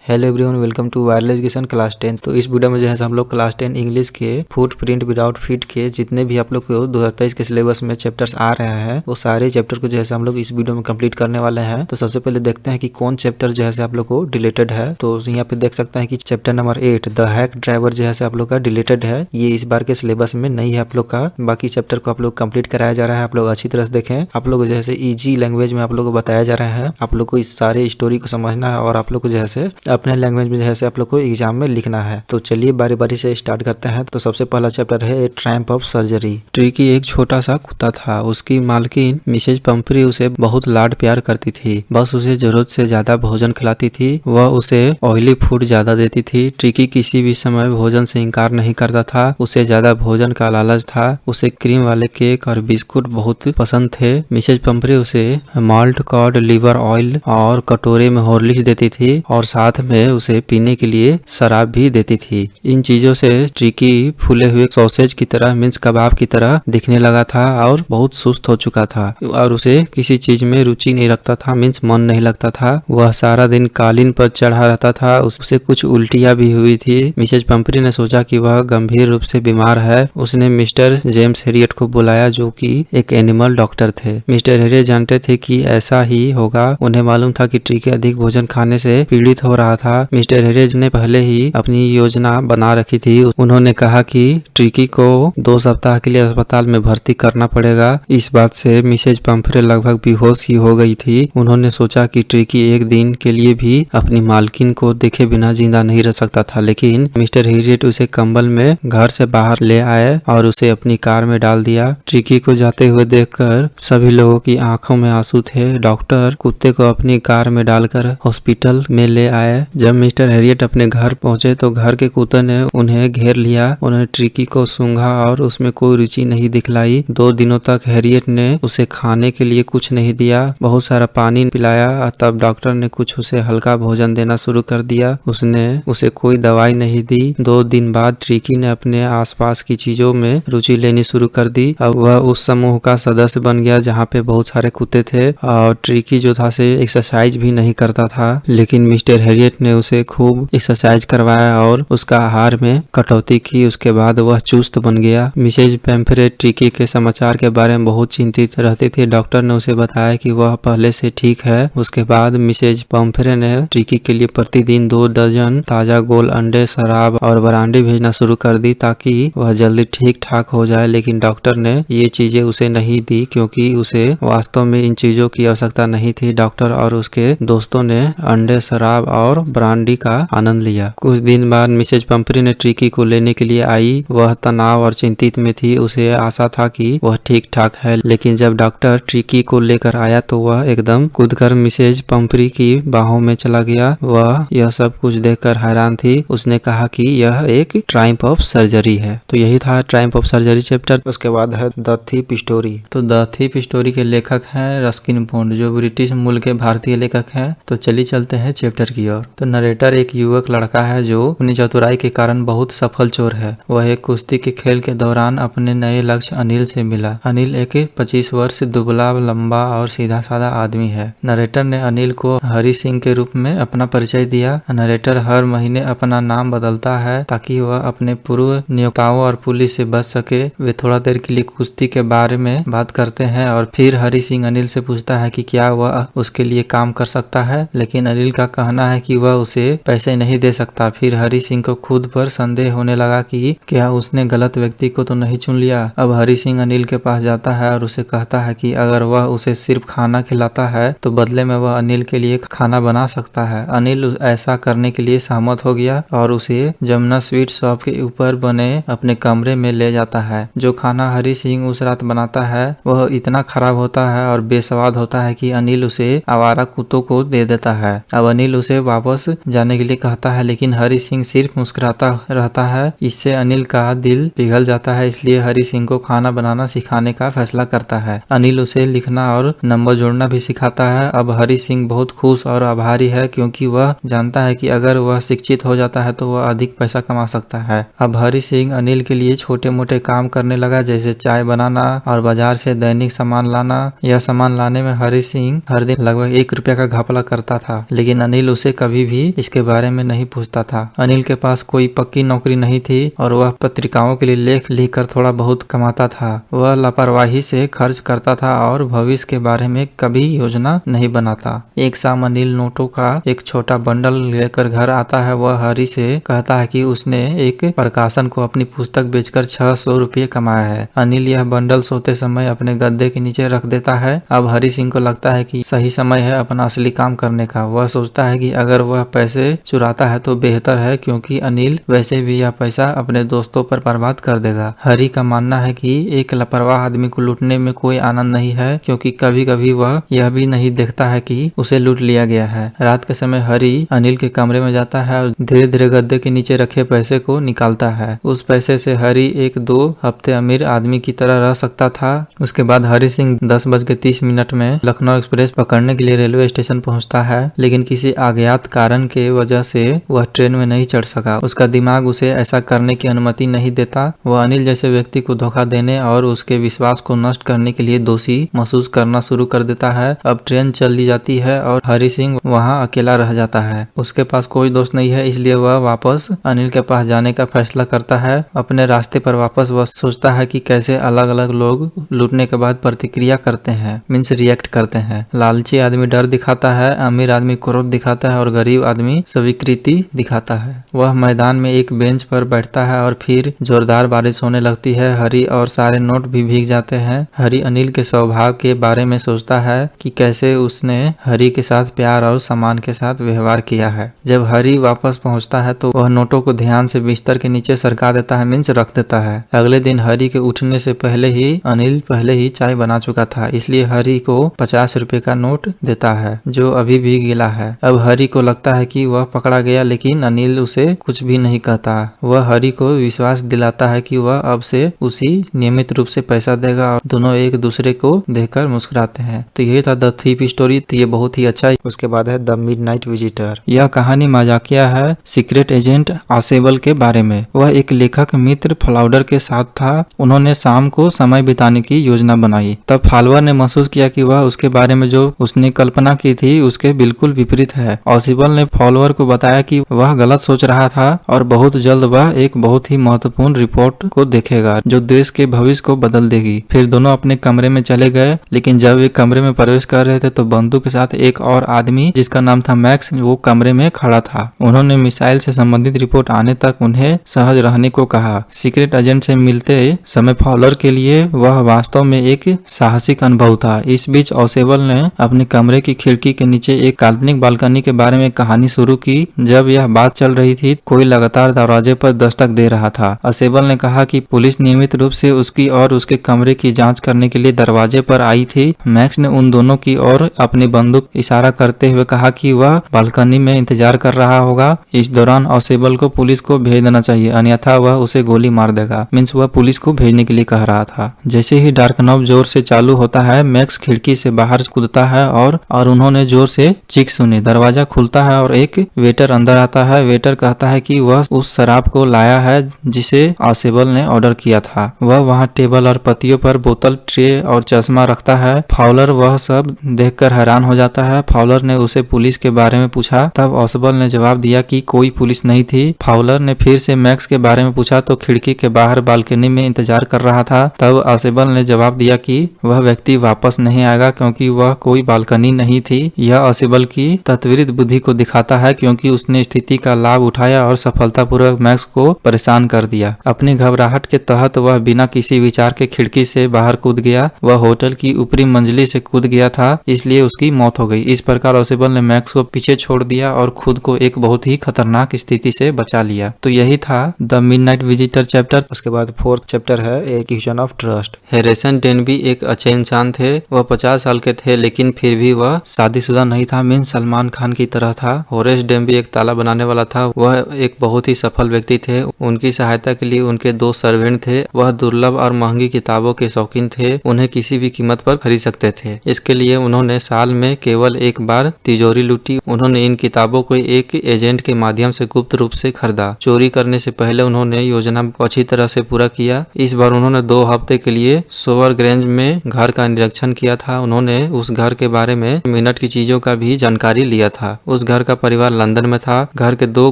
Hello everyone, welcome to viral education class 10। तो इस video में जो है हम लोग क्लास 10 इंग्लिश के फुटप्रिंट विदाउट फीट के जितने भी आप लोग को 2023 के सिलेबस में चैप्टर्स आ रहे हैं वो सारे चैप्टर को जो है हम लोग इस वीडियो में कंप्लीट करने वाले हैं। तो सबसे पहले देखते हैं कि कौन चैप्टर जो है आप लोग को डिलीटेड है। तो यहाँ पे देख सकते हैं कि chapter number 8 the hack driver जो है आप लोग का डिलीटेड है। ये इस बार के सिलेबस में नहीं है आप लोग का। बाकी चैप्टर को आप लोग कंप्लीट कराया जा रहा है। आप लोग अच्छी तरह से देखें। आप लोग जैसे इजी लैंग्वेज में आप लोग को बताया जा रहा है। आप लोग को इस सारे स्टोरी को समझना है और आप लोग को जैसे अपने लैंग्वेज में जैसे आप लोग को एग्जाम में लिखना है। तो चलिए बारी बारी से स्टार्ट करते हैं। तो सबसे पहला चैप्टर है ए ट्रायम्फ ऑफ सर्जरी। ट्रिकी एक छोटा सा कुत्ता था। उसकी मालकिन मिसेज पंपरी उसे बहुत लाड प्यार करती थी। बस उसे जरूरत से ज्यादा भोजन खिलाती थी। वह उसे ऑयली फूड ज्यादा देती थी। ट्रिकी किसी भी समय भोजन से इनकार नहीं करता था। उसे ज्यादा भोजन का लालच था। उसे क्रीम वाले केक और बिस्कुट बहुत पसंद थे। मिसेज पंपरी उसे माल्ट कॉड लिवर ऑयल और कटोरे में हॉर्लिक्स देती थी और साथ में उसे पीने के लिए शराब भी देती थी। इन चीजों से ट्रिकी फूले हुए सॉसेज की तरह मीन्स कबाब की तरह दिखने लगा था और बहुत सुस्त हो चुका था और उसे किसी चीज में रुचि नहीं रखता था मीन्स मन नहीं लगता था। वह सारा दिन कालीन पर चढ़ा रहता था। उसे कुछ उल्टियां भी हुई थी। मिसेज पंपरी ने सोचा कि वह गंभीर रूप से बीमार है। उसने मिस्टर जेम्स हेरियट को बुलाया जो कि एक एनिमल डॉक्टर थे। मिस्टर हेरियट जानते थे कि ऐसा ही होगा। उन्हें मालूम था कि ट्रिकी अधिक भोजन खाने से पीड़ित हो रहा था। मिस्टर हेरियट ने पहले ही अपनी योजना बना रखी थी। उन्होंने कहा कि ट्रिकी को 2 सप्ताह के लिए अस्पताल में भर्ती करना पड़ेगा। इस बात से मिसेज पंपरे लगभग बेहोश ही हो गई थी। उन्होंने सोचा कि ट्रिकी एक दिन के लिए भी अपनी मालकिन को देखे बिना जिंदा नहीं रह सकता था, लेकिन मिस्टर हेरियट उसे कंबल में घर से बाहर ले आए और उसे अपनी कार में डाल दिया। ट्रिकी को जाते हुए देखकर सभी लोगों की आंखों में आंसू थे। डॉक्टर कुत्ते को अपनी कार में डालकर हॉस्पिटल में ले आए। जब मिस्टर हेरियट अपने घर पहुंचे तो घर के कुत्ते ने उन्हें घेर लिया। उन्होंने ट्रिकी को सूंघा और उसमें कोई रुचि नहीं दिखलाई। 2 दिनों तक हेरियट ने उसे खाने के लिए कुछ नहीं दिया। बहुत सारा पानी पिलाया। तब डॉक्टर ने कुछ उसे हल्का भोजन देना शुरू कर दिया। उसने उसे कोई दवाई नहीं दी। 2 दिन बाद ट्रिकी ने अपने आसपास की चीजों में रुचि लेनी शुरू कर दी। अब वह उस समूह का सदस्य बन गया जहाँ पे बहुत सारे कुत्ते थे और ट्रिकी जो था से एक्सरसाइज भी नहीं करता था, लेकिन मिस्टर हेरियट ने उसे खूब एक्सरसाइज करवाया और उसका आहार में कटौती की। उसके बाद वह चुस्त बन गया। मिसेज पेम्फरे ट्रिकी के समाचार के बारे में बहुत चिंतित रहती थी। डॉक्टर ने उसे बताया कि वह पहले से ठीक है। उसके बाद मिसेज पेम्फरे ने ट्रिकी के लिए प्रतिदिन 2 दर्जन ताजा गोल अंडे, शराब और बरांडी भेजना शुरू कर दी ताकि वह जल्दी ठीक ठाक हो जाए, लेकिन डॉक्टर ने ये चीजें उसे नहीं दी क्योंकि उसे वास्तव में इन चीजों की आवश्यकता नहीं थी। डॉक्टर और उसके दोस्तों ने अंडे, शराब और ब्रांडी का आनंद लिया। कुछ दिन बाद मिसेज पंपरी ने ट्रिकी को लेने के लिए आई। वह तनाव और चिंतित में थी। उसे आशा था कि वह ठीक ठाक है, लेकिन जब डॉक्टर ट्रिकी को लेकर आया तो वह एकदम कूदकर मिसेज पंपरी की बाहों में चला गया। वह यह सब कुछ देखकर हैरान थी। उसने कहा कि यह एक ट्रायम्फ ऑफ सर्जरी है। तो यही था ट्रायम्फ ऑफ सर्जरी चैप्टर। उसके बाद है द थीफ स्टोरी। तो द थीफ स्टोरी के लेखक हैं रस्किन बॉन्ड, जो ब्रिटिश मूल के भारतीय लेखक हैं। तो चलिए चलते हैं चैप्टर की ओर। तो नरेटर एक युवक लड़का है जो अपनी चतुराई के कारण बहुत सफल चोर है। वह एक कुश्ती के खेल के दौरान अपने नए लक्ष्य अनिल से मिला। अनिल एक 25 वर्ष दुबला, लंबा और सीधा साधा आदमी है। नरेटर ने अनिल को हरि सिंह के रूप में अपना परिचय दिया। नरेटर हर महीने अपना नाम बदलता है ताकि वह अपने पूर्व नियोक्ताओं और पुलिस से बच सके। वे थोड़ा देर के लिए कुश्ती के बारे में बात करते हैं और फिर हरि सिंह अनिल से पूछता है कि क्या वह उसके लिए काम कर सकता है, लेकिन अनिल का कहना है कि वह उसे पैसे नहीं दे सकता। फिर हरि सिंह को खुद पर संदेह होने लगा कि क्या उसने गलत व्यक्ति को तो नहीं चुन लिया। अब हरि सिंह अनिल के पास जाता है और उसे कहता है कि अगर वह उसे सिर्फ खाना खिलाता है तो बदले में वह अनिल के लिए खाना बना सकता है। अनिल ऐसा करने के लिए सहमत हो गया और उसे जमुना स्वीट शॉप के ऊपर बने अपने कमरे में ले जाता है। जो खाना हरि सिंह उस रात बनाता है वह इतना खराब होता है और बेस्वाद होता है कि अनिल उसे आवारा कुत्तों को दे देता है। अब अनिल उसे वापस जाने के लिए कहता है, लेकिन हरि सिंह सिर्फ मुस्कुराता रहता है। इससे अनिल का दिल पिघल जाता है, इसलिए हरि सिंह को खाना बनाना सिखाने का फैसला करता है। अनिल उसे लिखना और नंबर जोड़ना भी सिखाता है। अब हरि सिंह बहुत खुश और आभारी है क्योंकि वह जानता है कि अगर वह शिक्षित हो जाता है तो वह अधिक पैसा कमा सकता है। अब हरि सिंह अनिल के लिए छोटे मोटे काम करने लगा, जैसे चाय बनाना और बाजार से दैनिक सामान लाना। यह सामान लाने में हरि सिंह हर दिन लगभग 1 रुपया का घपला करता था, लेकिन अनिल उसे कभी कभी भी इसके बारे में नहीं पूछता था। अनिल के पास कोई पक्की नौकरी नहीं थी और वह पत्रिकाओं के लिए लेख लिखकर थोड़ा बहुत कमाता था। वह लापरवाही से खर्च करता था और भविष्य के बारे में कभी योजना नहीं बनाता। एक शाम अनिल नोटों का एक छोटा बंडल लेकर घर आता है। वह हरि से कहता है कि उसने एक प्रकाशन को अपनी पुस्तक बेचकर 600 रुपये कमाया है। अनिल यह बंडल सोते समय अपने गद्दे के नीचे रख देता है। अब हरि सिंह को लगता है कि सही समय है अपना असली काम करने का। वह सोचता है कि अगर वह पैसे चुराता है तो बेहतर है, क्योंकि अनिल वैसे भी यह पैसा अपने दोस्तों पर बर्बाद कर देगा। हरि का मानना है कि एक लापरवाह आदमी को लूटने में कोई आनंद नहीं है, क्योंकि कभी कभी वह यह भी नहीं देखता है कि उसे लूट लिया गया है। रात के समय हरि अनिल के कमरे में जाता है और धीरे धीरे गद्दे के नीचे रखे पैसे को निकालता है। उस पैसे से हरि 1-2 हफ्ते अमीर आदमी की तरह रह सकता था। उसके बाद हरि सिंह 10:30 में लखनऊ एक्सप्रेस पकड़ने के लिए रेलवे स्टेशन पहुंचता है, लेकिन किसी अज्ञात कारण के वजह से वह ट्रेन में नहीं चढ़ सका। उसका दिमाग उसे ऐसा करने की अनुमति नहीं देता। वह अनिल जैसे व्यक्ति को धोखा देने और उसके विश्वास को नष्ट करने के लिए दोषी महसूस करना शुरू कर देता है। अब ट्रेन चली जाती है और हरि सिंह वहां अकेला रह जाता है। उसके पास कोई दोस्त नहीं है, इसलिए वह वापस अनिल के पास जाने का फैसला करता है। अपने रास्ते पर वापस वह सोचता है कि कैसे अलग अलग लोग लूटने के बाद प्रतिक्रिया करते हैं, मीन्स रिएक्ट करते हैं। लालची आदमी डर दिखाता है, अमीर आदमी क्रोध दिखाता है और गरीब आदमी स्वीकृति दिखाता है। वह मैदान में एक बेंच पर बैठता है और फिर जोरदार बारिश होने लगती है। हरि और सारे नोट भी भीग जाते हैं। हरि अनिल के स्वभाव के बारे में सोचता है कि कैसे उसने हरि के साथ प्यार और सम्मान के साथ व्यवहार किया है। जब हरि वापस पहुंचता है तो वह नोटों को ध्यान से बिस्तर के नीचे सरका देता है, मीन्स रख देता है। अगले दिन हरि के उठने से पहले ही अनिल पहले ही चाय बना चुका था, इसलिए हरि को 50 रुपए का नोट देता है जो अभी भी गीला है। अब हरि को लगता है कि वह पकड़ा गया, लेकिन अनिल उसे कुछ भी नहीं कहता। वह हरि को विश्वास दिलाता है कि वह अब से उसी नियमित रूप से पैसा देगा और दोनों एक दूसरे को देखकर मुस्कुराते हैं। तो ये था द थीफ स्टोरी। तो ये बहुत ही अच्छा है। उसके बाद है द मिडनाइट विजिटर। यह कहानी मजाकिया है सीक्रेट एजेंट आसेबल के बारे में। वह एक लेखक मित्र फ्लाउडर के साथ था। उन्होंने शाम को समय बिताने की योजना बनाई। तब फ्लावर ने महसूस किया कि वह उसके बारे में जो उसने कल्पना की थी उसके बिल्कुल विपरीत है। आसेबल ने फ्लावर को बताया कि वह गलत सोच रहा था और बहुत जल्द वह एक बहुत ही महत्वपूर्ण रिपोर्ट को देखेगा जो देश के भविष्य को बदल देगी। फिर दोनों अपने कमरे में चले गए, लेकिन जब वे कमरे में प्रवेश कर रहे थे तो बंदूक के साथ एक और आदमी जिसका नाम था मैक्स वो कमरे में खड़ा था। उन्होंने मिसाइल से संबंधित रिपोर्ट आने तक उन्हें सहज रहने को कहा। सीक्रेट एजेंट से मिलते समय फॉलर के लिए वह वास्तव में एक साहसिक अनुभव था। इस बीच आसेबल ने अपने कमरे की खिड़की के नीचे एक काल्पनिक बालकनी के बारे में कहानी शुरू की। जब यह बात चल रही थी कोई लगातार दरवाजे पर दस्तक दे रहा था। आसेबल ने कहा कि पुलिस नियमित रूप से उसकी और उसके कमरे की जांच करने के लिए दरवाजे पर आई थी। मैक्स ने उन दोनों की ओर अपनी बंदूक इशारा करते हुए कहा कि वह बालकनी में इंतजार कर रहा होगा। इस दौरान आसेबल को पुलिस को भेज देना चाहिए, अन्यथा वह उसे गोली मार देगा। मीन्स वह पुलिस को भेजने के लिए कह रहा था। जैसे ही डार्क नॉब जोर से चालू होता है मैक्स खिड़की से बाहर कूदता है और उन्होंने जोर से चीख सुनी। दरवाजा खुलता है और एक वेटर अंदर आता है। वेटर कहता है कि वह उस शराब को लाया है जिसे आसेबल ने ऑर्डर किया था। वह वहां टेबल और पत्तियों पर बोतल, ट्रे और चश्मा रखता है। फाउलर वह सब देखकर हैरान हो जाता है। फाउलर ने उसे पुलिस के बारे में पूछा, तब आसेबल ने जवाब दिया कि कोई पुलिस नहीं थी। फाउलर ने फिर से मैक्स के बारे में पूछा तो खिड़की के बाहर बालकनी में इंतजार कर रहा था। तब आसेबल ने जवाब दिया कि वह व्यक्ति वापस नहीं आएगा क्योंकि वह कोई बालकनी नहीं थी। यह आसेबल की तत्विरित बुद्धि को दिखाता है क्योंकि उसने स्थिति का लाभ उठाया और सफलतापूर्वक मैक्स को परेशान कर दिया। अपनी घबराहट के तहत वह बिना किसी विचार के खिड़की से बाहर कूद गया। वह होटल की ऊपरी मंजिली से कूद गया था, इसलिए उसकी मौत हो गई। इस प्रकार आसेबल ने मैक्स को पीछे छोड़ दिया और खुद को एक बहुत ही खतरनाक स्थिति से बचा लिया। तो यही था द मिडनाइट विजिटर चैप्टर। उसके बाद 4th चैप्टर है a question of trust. Harrison Denby एक अच्छे इंसान थे। वह 50 साल के थे, लेकिन फिर भी वह शादीशुदा नहीं था, मीन सलमान खान की तरह था। होरेस डेनबी एक ताला बनाने वाला था। वह एक बहुत ही सफल व्यक्ति थे। उनकी सहायता के लिए उनके 2 सर्वेंट थे। वह दुर्लभ और महंगी किताबों के शौकीन थे, उन्हें किसी भी कीमत पर खरीद सकते थे। इसके लिए उन्होंने साल में केवल एक बार तिजोरी लूटी। उन्होंने इन किताबों को एक एजेंट के माध्यम से गुप्त रूप से खरीदा। चोरी करने से पहले उन्होंने योजना को अच्छी तरह से पूरा किया। इस बार उन्होंने 2 हफ्ते के लिए सोवर ग्रेंज में घर का निरीक्षण किया था। उन्होंने उस घर के बारे में मिनट की चीजों का भी जानकारी लिया था। उस घर का परिवार लंदन में था। घर के 2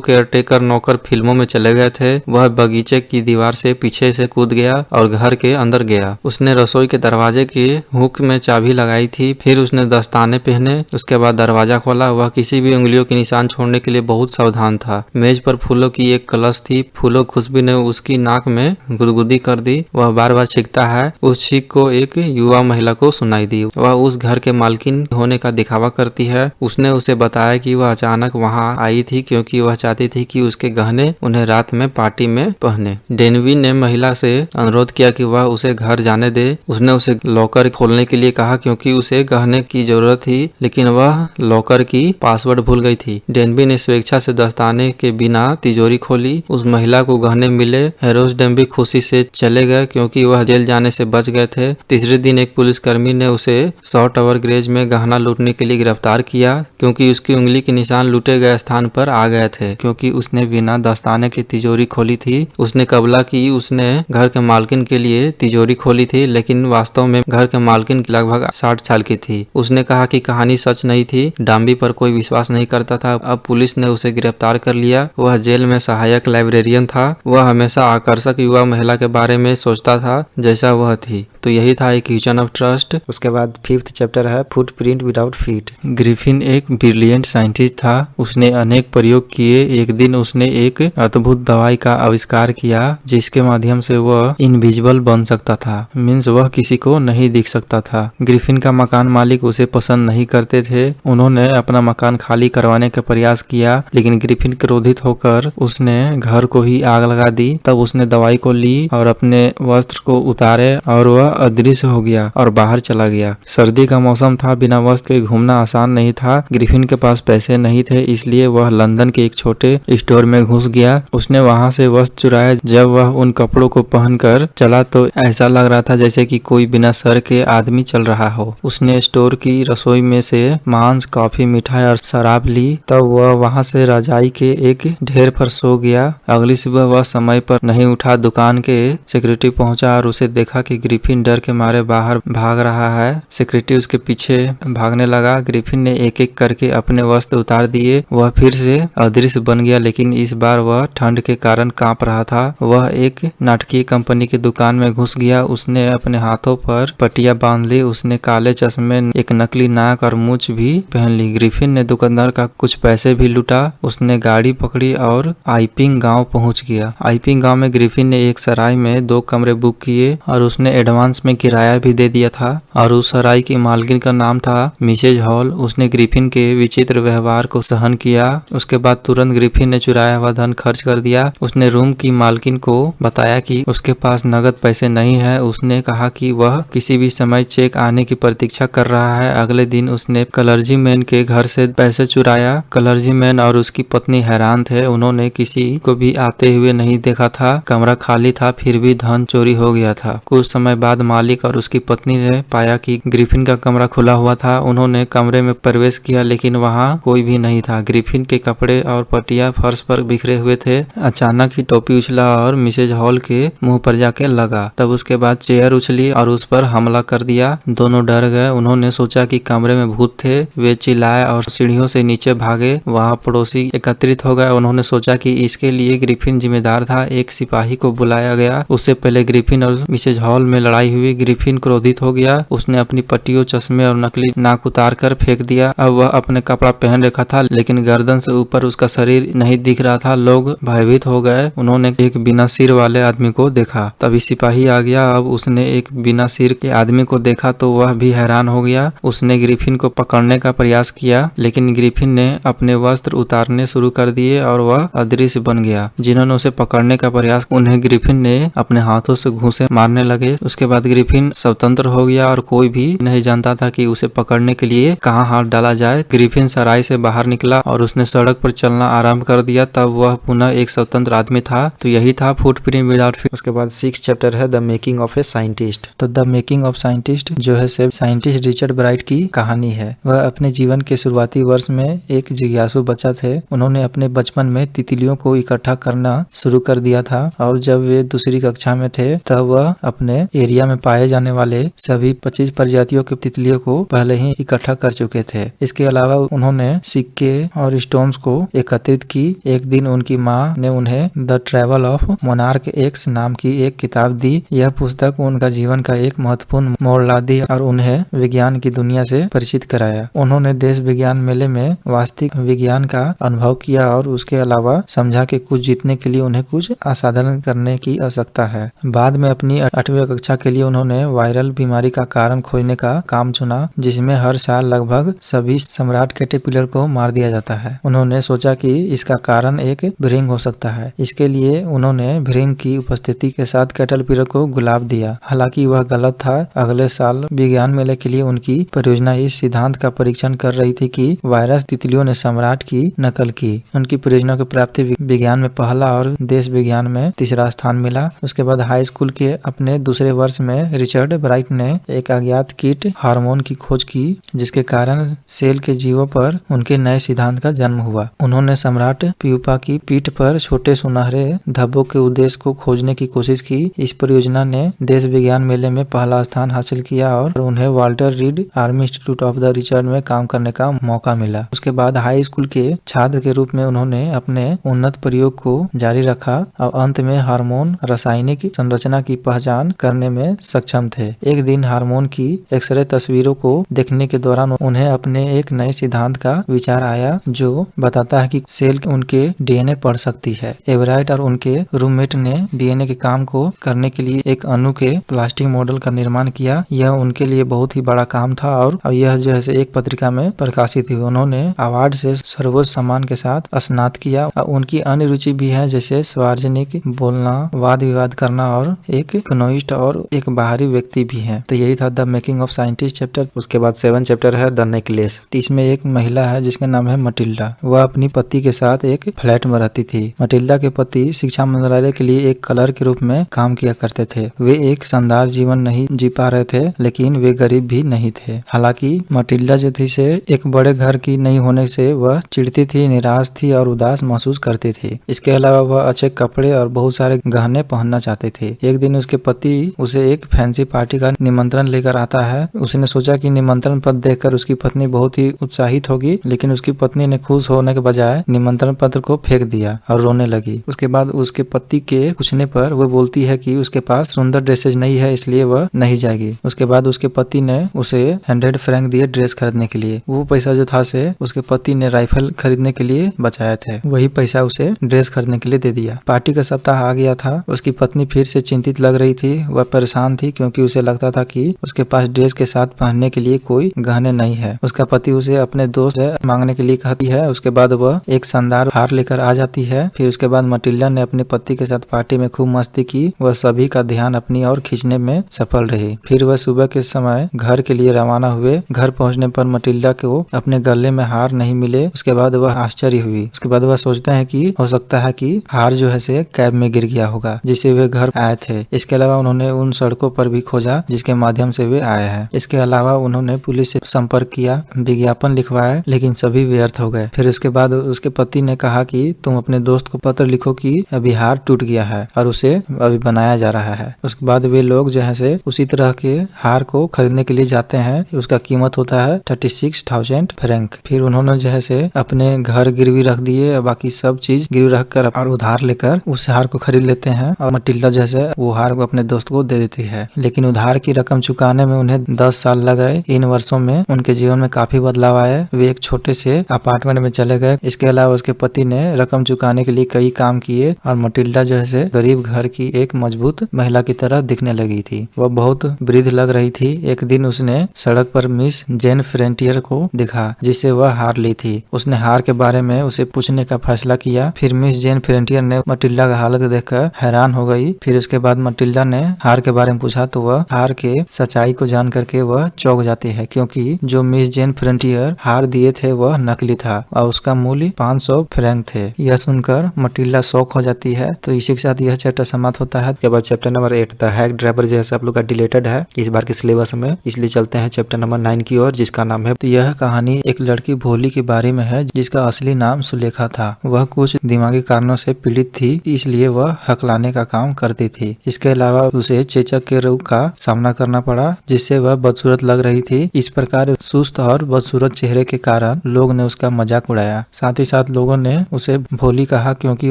केयरटेकर नौकर फिल्मों में चले गए थे। वह बगीचे की दीवार से पीछे से कूद गया और घर के अंदर गया। उसने रसोई के दरवाजे के हुक में चाबी लगाई थी। फिर उसने दस्ताने पहने, उसके बाद दरवाजा खोला। वह किसी भी उंगलियों के निशान छोड़ने के लिए बहुत सावधान था। मेज पर फूलों की एक कलश थी। फूलों खुशबू ने उसकी नाक में गुदगुदी कर दी। वह बार बार छींकता है। उस छींक को एक युवा महिला को सुनाई दी। वह उस घर के मालकिन होने का दिखावा करती है। उसने उसे बताया कि वह अचानक वहां आई थी क्योंकि वह चाहती थी कि उसके गहने उन्हें रात में पार्टी में पहने। डेनवी ने महिला से अनुरोध किया कि वह उसे घर जाने दे। उसने उसे लॉकर खोलने के लिए कहा क्योंकि उसे गहने की जरूरत थी, लेकिन वह लॉकर की पासवर्ड भूल गई थी। डेनवी ने स्वेच्छा से दस्ताने के बिना तिजोरी खोली। उस महिला को गहने मिले। हेरोस डेनवी खुशी से चले गए क्योंकि वह जेल जाने से बच गए थे। तीसरे दिन एक पुलिसकर्मी ने उसे 100 टावर ग्रेज में गहना लूटने के लिए गिरफ्तार किया क्योंकि उसकी उंगली के निशान लूटे गए स्थान पर आ गए थे, क्योंकि उसने बिना दस्ताने की तिजोरी खोली थी। उसने कबला कि उसने घर के मालकिन के लिए तिजोरी खोली थी, लेकिन वास्तव में घर के मालकिन लगभग 60 साल की थी। उसने कहा कि कहानी सच नहीं थी। डाम्बी पर कोई विश्वास नहीं करता था। अब पुलिस ने उसे गिरफ्तार कर लिया। वह जेल में सहायक लाइब्रेरियन था। वह हमेशा आकर्षक युवा महिला के बारे में सोचता था जैसा वह थी। तो यही था एक क्वेश्चन ऑफ ट्रस्ट। उसके बाद 5th चैप्टर है फुटप्रिंट विदाउट फीट। ग्रिफिन एक ब्रिलियंट साइंटिस्ट था। उसने अनेक प्रयोग किए। एक दिन उसने एक अद्भुत दवाई का आविष्कार किया जिसके माध्यम से वह इनविजिबल बन सकता था। मीन्स वह किसी को नहीं दिख सकता था। ग्रिफिन का मकान मालिक उसे पसंद नहीं करते थे। उन्होंने अपना मकान खाली करवाने का प्रयास किया, लेकिन ग्रिफिन क्रोधित होकर उसने घर को ही आग लगा दी। तब उसने दवाई को ली और अपने वस्त्र को उतारे और वह अदृश्य हो गया और बाहर चला गया। सर्दी का मौसम था। बिना वस्त्र के घूमना आसान नहीं था। ग्रिफिन के पास पैसे नहीं थे, इसलिए वह लंदन के एक छोटे स्टोर में घुस गया। उसने वहां से वस्त्र चुराया। जब वह उन कपड़ों को पहनकर चला तो ऐसा लग रहा था जैसे कि कोई बिना सर के आदमी चल रहा हो। उसने स्टोर की रसोई में से मांस, कॉफी, मिठाई और शराब ली। तब वह वहां से रजाई के एक ढेर पर सो गया। अगली सुबह वह समय पर नहीं उठा। दुकान के सिक्योरिटी पहुंचा और उसे देखा कि ग्रिफिन डर के मारे बाहर भाग रहा है। सिक्योरिटी उसके पीछे भागने लगा। ग्रिफिन ने एक एक करके अपने वस्त्र उतार दिए। वह फिर से अदृश्य बन गया, लेकिन इस बार वह ठंड के कारण कांप रहा था। वह एक नाटकीय कंपनी की दुकान में घुस गया। उसने अपने हाथों पर पट्टियां बांध ली। उसने काले चश्मे, एक नकली नाक और मूंछ भी पहन ली। ग्रिफिन ने दुकानदार का कुछ पैसे भी लूटा। उसने गाड़ी पकड़ी और आइपिंग गांव पहुंच गया। आइपिंग गांव में ग्रिफिन ने एक सराय में 2 कमरे बुक किए और उसने एडवांस में किराया भी दे दिया था। और उस सराय की मालकिन का नाम था मिसेज हॉल। उसने ग्रिफिन के विचित्र व्यवहार को सहन किया। उसके बाद तुरंत ग्रिफिन ने चुराया हुआ धन खर्च कर दिया। उसने रूम की मालकिन को बताया कि उसके पास नगद पैसे नहीं है। उसने कहा कि वह किसी भी समय चेक आने की प्रतीक्षा कर रहा है। अगले दिन उसने क्लर्जी मैन के घर से पैसे चुराया। क्लर्जी मैन और उसकी पत्नी हैरान थे। उन्होंने किसी को भी आते हुए नहीं देखा था। कमरा खाली था, फिर भी धन चोरी हो गया था। कुछ समय बाद मालिक और उसकी पत्नी ने पाया कि ग्रिफिन का कमरा खुला हुआ था। उन्होंने कमरे में प्रवेश किया, लेकिन वहां कोई भी नहीं था। ग्रिफिन के कपड़े और पट्टियां फर्श पर बिखरे हुए थे। अचानक ही टोपी उछला और मिसेज हॉल के मुंह पर जाके लगा। तब उसके बाद चेयर उछली और उस पर हमला कर दिया। दोनों डर गए। उन्होंने सोचा कि कमरे में भूत थे। वे चिल्लाए और सीढ़ियों से नीचे भागे। वहां पड़ोसी एकत्रित हो गए। उन्होंने सोचा कि इसके लिए ग्रिफिन जिम्मेदार था। एक सिपाही को बुलाया गया। उससे पहले ग्रिफिन और मिसेज हॉल में लड़ाई हुई। ग्रिफिन क्रोधित हो गया। उसने अपनी पट्टियों, चश्मे और नकली नाक उतार कर फेंक दिया। अब वह अपने कपड़ा पहन रखा था, लेकिन गर्दन से ऊपर उसका शरीर नहीं दिख रहा था। लोग भयभीत हो गए। उन्होंने एक बिना सिर वाले आदमी को देखा। तभी सिपाही आ गया। अब उसने एक बिना सिर के आदमी को देखा तो वह भी हैरान हो गया। उसने ग्रिफिन को पकड़ने का प्रयास किया, लेकिन ग्रिफिन ने अपने वस्त्र उतारने शुरू कर दिए और वह अदृश्य बन गया। जिन्होंने उसे पकड़ने का प्रयास, उन्हें ग्रिफिन ने अपने हाथों से घूंसे मारने लगे। उसके बाद ग्रिफिन स्वतंत्र हो गया और कोई भी नहीं जानता था कि उसे पकड़ने के लिए कहां हाथ डाला जाए। ग्रिफिन सराय से बाहर निकला और उसने सड़क पर चलना आरंभ कर दिया। तब वह पुनः एक स्वतंत्र आदमी था। तो यही था फुटप्रिंट विदाउट फीट। उसके बाद 6th चैप्टर है the making of a scientist. तो द मेकिंग ऑफ साइंटिस्ट जो है सिर्फ साइंटिस्ट रिचर्ड ब्राइट की कहानी है। वह अपने जीवन के शुरुआती वर्ष में एक जिज्ञासु बच्चा थे। उन्होंने अपने बचपन में तितलियों को इकट्ठा करना शुरू कर दिया था और जब वे दूसरी कक्षा में थे तब वह अपने एरिया दुनिया में पाए जाने वाले सभी 25 प्रजातियों की तितलियों को पहले ही इकट्ठा कर चुके थे। इसके अलावा उन्होंने सिक्के और स्टोन्स को एकत्रित की। एक दिन उनकी माँ ने उन्हें the travel of monarch x नाम की एक किताब दी। यह पुस्तक उनका जीवन का एक महत्वपूर्ण मोड़ ला दी और उन्हें विज्ञान की दुनिया से परिचित कराया। उन्होंने देश विज्ञान मेले में वास्तविक विज्ञान का अनुभव किया और उसके अलावा समझा कि कुछ जीतने के लिए उन्हें कुछ असाधारण करने की आवश्यकता है। बाद में अपनी 8वीं कक्षा के लिए उन्होंने वायरल बीमारी का कारण खोजने का काम चुना, जिसमें हर साल लगभग सभी सम्राट कैटरपिलर को मार दिया जाता है। उन्होंने सोचा कि इसका कारण एक भृंग हो सकता है। इसके लिए उन्होंने भृंग की उपस्थिति के साथ कैटरपिलर को गुलाब दिया। हालांकि वह गलत था। अगले साल विज्ञान मेले के लिए उनकी परियोजना इस सिद्धांत का परीक्षण कर रही थी कि वायरस तितलियों ने सम्राट की नकल की। उनकी परियोजना की प्राप्ति विज्ञान में पहला और देश विज्ञान में तीसरा स्थान मिला। उसके बाद हाई स्कूल के अपने दूसरे वर्ष में रिचर्ड ब्राइट ने एक अज्ञात कीट हार्मोन की खोज की, जिसके कारण सेल के जीवों पर उनके नए सिद्धांत का जन्म हुआ। उन्होंने सम्राट प्यूपा की पीठ पर छोटे सुनहरे धब्बों के उद्देश्य को खोजने की कोशिश की। इस परियोजना ने देश विज्ञान मेले में पहला स्थान हासिल किया और उन्हें Walter read army institute of the Richard में काम करने का मौका मिला। उसके बाद हाई स्कूल के छात्र के रूप में उन्होंने अपने उन्नत प्रयोग को जारी रखा और अंत में हार्मोन रासायनिक संरचना की पहचान करने में सक्षम थे। एक दिन हार्मोन की एक्सरे तस्वीरों को देखने के दौरान उन्हें अपने एक नए सिद्धांत का विचार आया, जो बताता है कि सेल उनके डीएनए पढ़ सकती है। एवराइट और उनके रूममेट ने डीएनए के काम को करने के लिए एक अणु के प्लास्टिक मॉडल का निर्माण किया। यह उनके लिए बहुत ही बड़ा काम था और यह जो है एक पत्रिका में प्रकाशित हुई। उन्होंने अवार्ड से सर्वोच्च सम्मान के साथ स्नात किया। उनकी अन्य रुचि भी है, जैसे सार्वजनिक बोलना, वाद विवाद करना और एक इकोनॉमिस्ट और एक बाहरी व्यक्ति भी है। तो यही था the making of scientist chapter. उसके बाद 7 चैप्टर है द नेकलेस। इसमें एक महिला है जिसका नाम है मटिल्डा। वह अपनी पति के साथ एक फ्लैट में रहती थी। मटिल्डा के पति शिक्षा मंत्रालय के लिए एक क्लर्क के रूप में काम किया करते थे। वे एक शानदार जीवन नहीं जी पा रहे थे, लेकिन वे गरीब भी नहीं थे। हालांकि मटिल्डा जो थी से एक बड़े घर की नहीं होने से वह चिढ़ती थी, निराश थी और उदास महसूस करती थी। इसके अलावा वह अच्छे कपड़े और बहुत सारे गहने पहनना चाहती थी। एक दिन उसके पति उसे एक फैंसी पार्टी का निमंत्रण लेकर आता है। उसने सोचा कि निमंत्रण पत्र देखकर उसकी पत्नी बहुत ही उत्साहित होगी, लेकिन उसकी पत्नी ने खुश होने के बजाय निमंत्रण पत्र को फेंक दिया और रोने लगी। उसके बाद उसके पति के पूछने पर वह बोलती है कि उसके पास सुंदर ड्रेसेज नहीं है, इसलिए वह नहीं जाएगी। उसके बाद उसके पति ने उसे 100 फ्रैंक दिए ड्रेस खरीदने के लिए। वो पैसा जो था से उसके पति ने राइफल खरीदने के लिए बचाया थे, वही पैसा उसे ड्रेस खरीदने के लिए दे दिया। पार्टी का सप्ताह आ गया था। उसकी पत्नी फिर से चिंतित लग रही थी। वह परेशान थी क्योंकि उसे लगता था कि उसके पास ड्रेस के साथ पहनने के लिए कोई गहने नहीं है। उसका पति उसे अपने दोस्त से मांगने के लिए कहती है। उसके बाद वह एक शानदार हार लेकर आ जाती है। फिर उसके बाद मटिल्डा ने अपने पति के साथ पार्टी में खूब मस्ती की। वह सभी का ध्यान अपनी ओर खींचने में सफल रही। फिर वह सुबह के समय घर के लिए रवाना हुए। घर पहुंचने पर मटिल्डा को अपने गले में हार नहीं मिले। उसके बाद वह आश्चर्य हुई। उसके बाद वह सोचते हैं कि हो सकता है कि हार जो है से कैब में गिर गया होगा जिससे वे घर आए थे। इसके अलावा उन्होंने उन सड़कों पर भी खोजा जिसके माध्यम से वे आए हैं। इसके अलावा उन्होंने पुलिस से संपर्क किया, विज्ञापन लिखवाया, लेकिन सभी व्यर्थ हो गए। फिर उसके बाद उसके पति ने कहा कि तुम अपने दोस्त को पत्र लिखो कि अभी हार टूट गया है और उसे अभी बनाया जा रहा है। उसके बाद वे लोग जो है से उसी तरह के हार को खरीदने के लिए जाते हैं। उसका कीमत होता है 36,000 फ्रैंक। फिर उन्होंने जो है से अपने घर गिरवी रख दिए, बाकी सब चीज गिरवी रख कर और उधार लेकर उस हार को खरीद लेते हैं और मटिल्डा जैसे वो हार को अपने दोस्त को दे देती है। लेकिन उधार की रकम चुकाने में उन्हें 10 साल लग गए। इन वर्षों में उनके जीवन में काफी बदलाव आए। वे एक छोटे से अपार्टमेंट में चले गए। इसके अलावा उसके पति ने रकम चुकाने के लिए कई काम किए और मटिल्डा जो है गरीब घर की एक मजबूत महिला की तरह दिखने लगी थी। वह बहुत वृद्ध लग रही थी। एक दिन उसने सड़क पर मिस जेन फ्रेंटियर को देखा जिससे वह हार ली थी। उसने हार के बारे में उसे पूछने का फैसला किया। फिर मिस जेन फ्रेंटियर ने मटिल्डा का हालत देखकर हैरान हो गई। फिर उसके बाद मटिल्डा ने हार के बारे में पूछा तो वह हार के सच्चाई को जान करके वह चौंक जाती है, क्योंकि जो मिस जेन फ्रेंटियर हार दिए थे वह नकली था और उसका मूल्य 500 फ्रैंक थे। यह सुनकर मटिल्डा शौक हो जाती है। तो इसी के साथ यह चैप्टर समाप्त होता है। उसके बाद chapter number 8 the hack driver जैसे आप लोग का डिलेटेड है इस बार के सिलेबस में, इसलिए चलते हैं चैप्टर नंबर 9 की ओर, जिसका नाम है। तो यह कहानी एक लड़की भोली के बारे में है जिसका असली नाम सुलेखा था। वह कुछ दिमागी कारणों से पीड़ित थी, इसलिए वह हकलाने का काम करती थी। इसके अलावा उसे चेचक शिक्षक के रूप का सामना करना पड़ा, जिससे वह बदसूरत लग रही थी। इस प्रकार सुस्त और बदसूरत चेहरे के कारण लोग ने उसका मजाक उड़ाया। साथ ही साथ लोगों ने उसे भोली कहा क्योंकि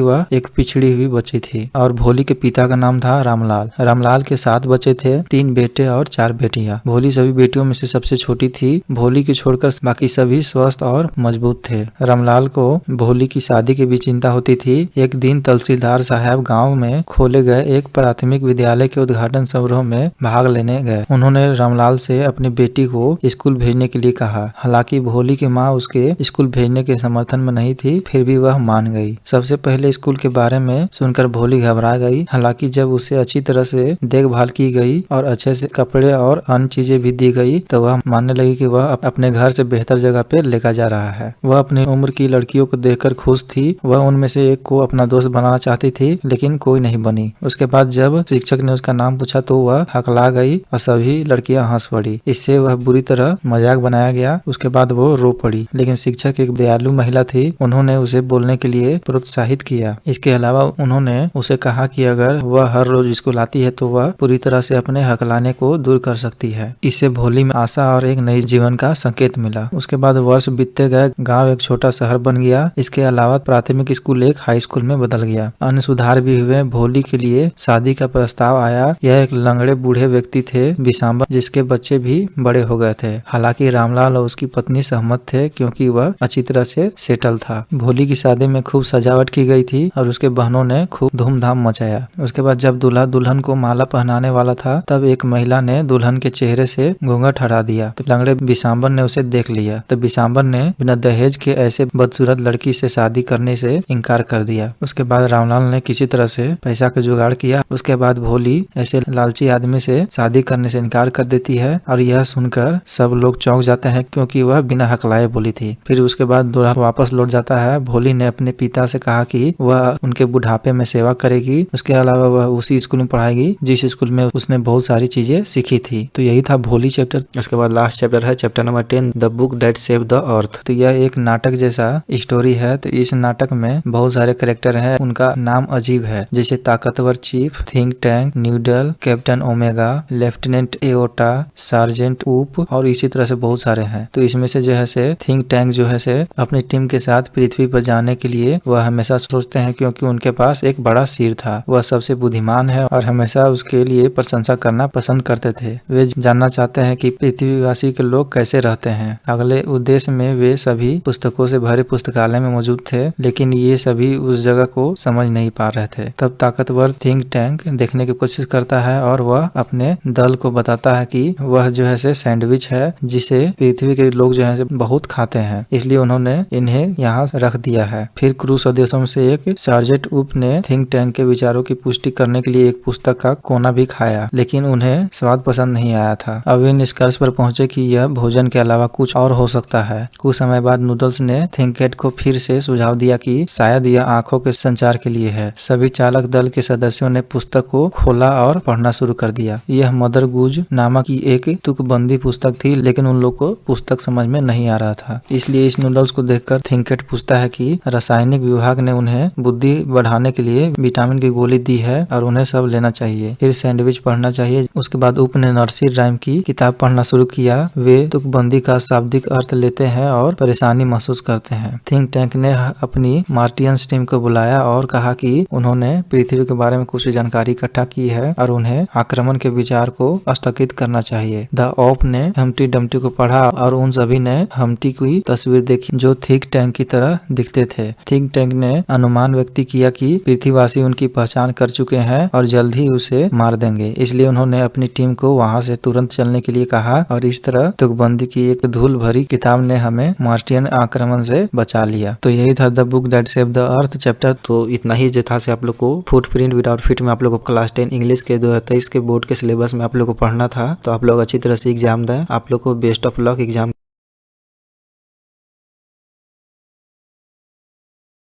वह एक पिछड़ी हुई बच्ची थी। और भोली के पिता का नाम था रामलाल। रामलाल के 7 बच्चे थे, 3 बेटे और 4 बेटियां। भोली सभी बेटियों में से सबसे छोटी थी। भोली को छोड़कर बाकी सभी स्वस्थ और मजबूत थे। रामलाल को भोली की शादी की भी चिंता होती थी। एक दिन तहसीलदार साहब गांव में खोले गए एक प्राथमिक विद्यालय के उद्घाटन समारोह में भाग लेने गए। उन्होंने रामलाल से अपनी बेटी को स्कूल भेजने के लिए कहा। हालांकि भोली की माँ उसके स्कूल भेजने के समर्थन में नहीं थी, फिर भी वह मान गई। सबसे पहले स्कूल के बारे में सुनकर भोली घबरा गई। हालांकि जब उसे अच्छी तरह से देखभाल की गई और अच्छे से कपड़े और अन्य चीजें भी दी गई तो वह मानने लगी कि वह अपने घर से बेहतर जगह पे लेकर जा रहा है। वह अपनी उम्र की लड़कियों को देखकर खुश थी। वह उनमें से एक को अपना दोस्त बनाना चाहती थी, लेकिन कोई नहीं बनी। उसके बाद जब शिक्षक ने उसका नाम पूछा तो वह हकला गई और सभी लड़कियां हंस पड़ी। इससे वह बुरी तरह मजाक बनाया गया। उसके बाद वो रो पड़ी, लेकिन शिक्षक एक दयालु महिला थी। उन्होंने उसे बोलने के लिए प्रोत्साहित किया। इसके अलावा उन्होंने उसे कहा कि अगर वह हर रोज स्कूल आती है तो वह पूरी तरह से अपने हकलाने को दूर कर सकती है। इससे भोली में आशा और एक नई जीवन का संकेत मिला। उसके बाद वर्ष बीतते गए। गांव एक छोटा शहर बन गया। इसके अलावा प्राथमिक स्कूल एक हाई स्कूल में बदल गया। अन्य सुधार भी हुए। भोली के लिए शादी का प्रस्ताव आया। यह एक लंगड़े बूढ़े व्यक्ति थे, बिसांबर, जिसके बच्चे भी बड़े हो गए थे। हालांकि रामलाल और उसकी पत्नी सहमत थे क्योंकि वह अच्छी तरह से सेटल था। भोली की शादी में खूब सजावट की गई थी और उसके बहनों ने खूब धूमधाम मचाया। उसके बाद जब दूल्हा दुल्हन को माला पहनाने वाला था तब एक महिला ने दुल्हन के चेहरे से घूंघट हटा दिया। तो लंगड़े बिसांबर ने उसे देख लिया। तो बिसांबर ने बिना दहेज के ऐसे बदसूरत लड़की से शादी करने से इनकार कर दिया। उसके बाद रामलाल ने किसी तरह से पैसा का जुगाड़ किया। उसके बाद भोली ऐसे लालची आदमी से शादी करने से इनकार कर देती है और यह सुनकर सब लोग चौंक जाते हैं क्योंकि वह बिना हकलाए बोली थी। फिर उसके बाद दूल्हा वापस लौट जाता है। भोली ने अपने पिता से कहा कि वह उनके बुढ़ापे में सेवा करेगी। उसके अलावा वह उसी स्कूल में पढ़ाएगी जिस स्कूल में उसने बहुत सारी चीजें सीखी थी। तो यही था भोली चैप्टर। उसके बाद लास्ट चैप्टर है chapter number 10, the book that saved the earth. तो यह एक नाटक जैसा स्टोरी है। तो इस नाटक में बहुत सारे कैरेक्टर हैं, उनका नाम अजीब है, जैसे ताकतवर chief, think tank, noodle, captain omega, lieutenant aorta, sergeant ऊप और इसी तरह से बहुत सारे हैं। तो इसमें से जो है से थिंक टैंक जो है से अपनी टीम के साथ पृथ्वी पर जाने के लिए वह हमेशा सोचते हैं क्योंकि उनके पास एक बड़ा सिर था। वह सबसे बुद्धिमान है और हमेशा उसके लिए प्रशंसा करना पसंद करते थे। वे जानना चाहते हैं कि पृथ्वीवासी के लोग कैसे रहते हैं। अगले उद्देश्य में वे सभी पुस्तकों से भरे पुस्तकालय में मौजूद थे, लेकिन ये सभी उस जगह को समझ नहीं पा रहे थे। तब ताकतवर थिंक टैंक देखने की कोशिश करता है और वह अपने दल को बताता है कि वह जो है से सैंडविच है जिसे पृथ्वी के लोग जो है बहुत खाते हैं, इसलिए उन्होंने इन्हें यहाँ रख दिया है। फिर क्रू सदस्यों में से एक सार्जेंट ऊप ने थिंक टैंक के विचारों की पुष्टि करने के लिए एक पुस्तक का कोना भी खाया, लेकिन उन्हें स्वाद पसंद नहीं आया था। अब वे निष्कर्ष पर पहुंचे कि यह भोजन के अलावा कुछ और हो सकता है। कुछ समय बाद नूडल्स ने थिंकैट को फिर से सुझाव दिया कि शायद यह आंखों के संचार के लिए है। सभी चालक दल के सदस्यों ने पुस्तक को खोला और पढ़ना शुरू कर दिया। यह मदर गुज नामक की एक तुकबंदी पुस्तक थी, लेकिन उन लोग को पुस्तक समझ में नहीं आ रहा था। इसलिए इस नूडल्स को देखकर थिंकैट पूछता है कि रासायनिक विभाग ने उन्हें बुद्धि बढ़ाने के लिए विटामिन की गोली दी है और उन्हें सब लेना चाहिए। फिर सैंडविच पढ़ना चाहिए। उसके बाद उप ने नर्सरी राइम की किताब पढ़ना शुरू किया। वे तुकबंदी का शाब्दिक अर्थ लेते हैं और परेशानी महसूस करते हैं। थिंक टैंक ने अपनी मार्टियंस टीम को बुलाया और कहा कि उन्होंने पृथ्वी के बारे में कुछ जानकारी इकट्ठा की है और उन्हें आक्रमण के विचार को स्थगित करना चाहिए। द ऑप ने हम्टी डम्टी को पढ़ा और उन सभी ने हम्टी की तस्वीर देखी जो थिंक टैंक की तरह दिखते थे। थिंक टैंक ने अनुमान व्यक्त किया कि पृथ्वीवासी उनकी पहचान कर चुके हैं और जल्द ही उसे मार देंगे, इसलिए उन्होंने अपनी टीम को वहां से तुरंत चलने के लिए कहा और इस तरह तुकबंदी की एक धूल भरी किताब ने हमें मार्टियन आक्रमण से बचा लिया। तो यही था the book that saved the earth chapter. तो इतना ही जो था से आप लोग को फुटप्रिंट विदाउट फीट में आप लोग को क्लास 10 इंग्लिश के 2023 के बोर्ड के सिलेबस में आप लोग को पढ़ना था। तो आप लोग अच्छी तरह से एग्जाम दें। आप लोग को बेस्ट ऑफ लक एग्जाम